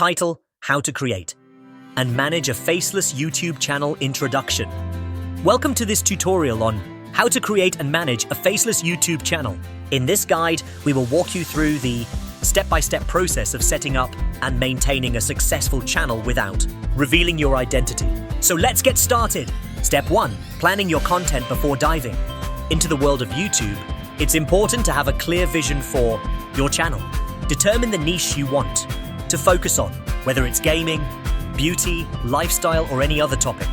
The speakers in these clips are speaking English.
Title: How to Create and Manage a Faceless YouTube Channel Introduction. Welcome to this tutorial on how to create and manage a faceless YouTube channel. In this guide, we will walk you through the step-by-step process of setting up and maintaining a successful channel without revealing your identity. So let's get started. Step 1. Planning your content before diving into the world of YouTube. It's important to have a clear vision for your channel. Determine the niche you want to focus on, whether it's gaming, beauty, lifestyle, or any other topic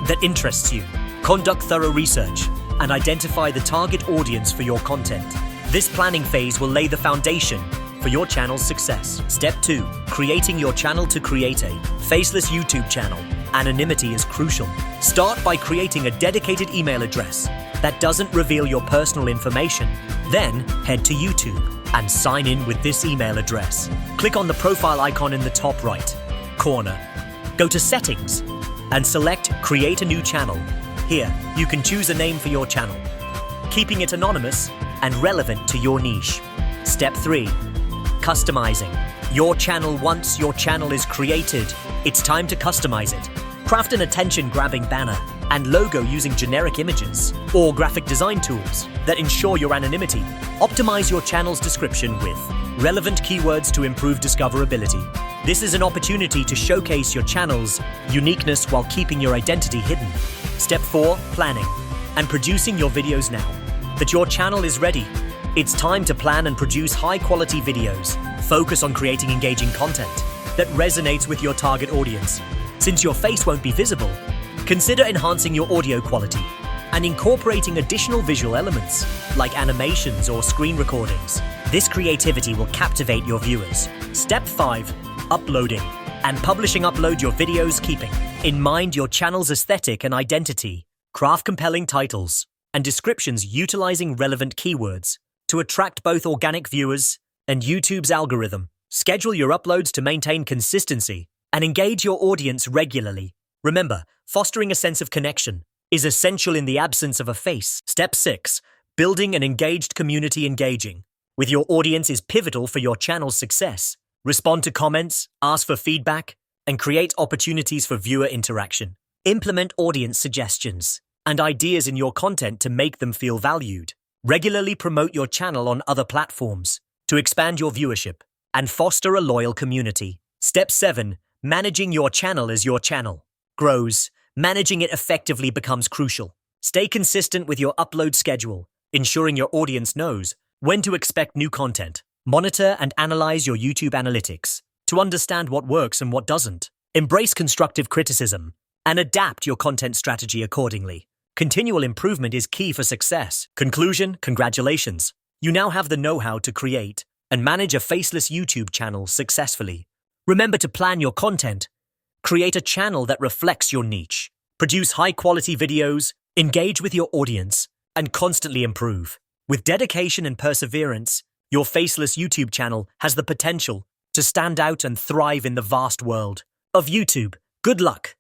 that interests you. Conduct thorough research and identify the target audience for your content. This planning phase will lay the foundation for your channel's success. Step 2. Creating your channel. To create a faceless YouTube channel, anonymity is crucial. Start by creating a dedicated email address that doesn't reveal your personal information. Then head to YouTube and sign in with this email address. Click on the profile icon in the top right corner. Go to Settings and select Create a New Channel. Here, you can choose a name for your channel, keeping it anonymous and relevant to your niche. Step 3. Customizing your channel. Once your channel is created, it's time to customize it. Craft an attention-grabbing banner and logo using generic images or graphic design tools that ensure your anonymity. Optimize your channel's description with relevant keywords to improve discoverability. This is an opportunity to showcase your channel's uniqueness while keeping your identity hidden. Step 4. Planning and producing your videos. Now that your channel is ready, it's time to plan and produce high-quality videos. Focus on creating engaging content that resonates with your target audience. Since your face won't be visible, consider enhancing your audio quality and incorporating additional visual elements like animations or screen recordings. This creativity will captivate your viewers. Step 5. Uploading and publishing. Upload your videos keeping in mind your channel's aesthetic and identity. Craft compelling titles and descriptions utilizing relevant keywords to attract both organic viewers and YouTube's algorithm. Schedule your uploads to maintain consistency and engage your audience regularly. Remember, fostering a sense of connection is essential in the absence of a face. Step 6. Building an engaged community. Engaging with your audience is pivotal for your channel's success. Respond to comments, ask for feedback, and create opportunities for viewer interaction. Implement audience suggestions and ideas in your content to make them feel valued. Regularly promote your channel on other platforms to expand your viewership and foster a loyal community. Step 7. Managing your channel. As your channel grows, managing it effectively becomes crucial. Stay consistent with your upload schedule, ensuring your audience knows when to expect new content. Monitor and analyze your YouTube analytics to understand what works and what doesn't. Embrace constructive criticism and adapt your content strategy accordingly. Continual improvement is key for success. Conclusion: congratulations. You now have the know-how to create and manage a faceless YouTube channel successfully. Remember to plan your content, create a channel that reflects your niche, produce high-quality videos, engage with your audience, and constantly improve. With dedication and perseverance, your faceless YouTube channel has the potential to stand out and thrive in the vast world of YouTube. Good luck!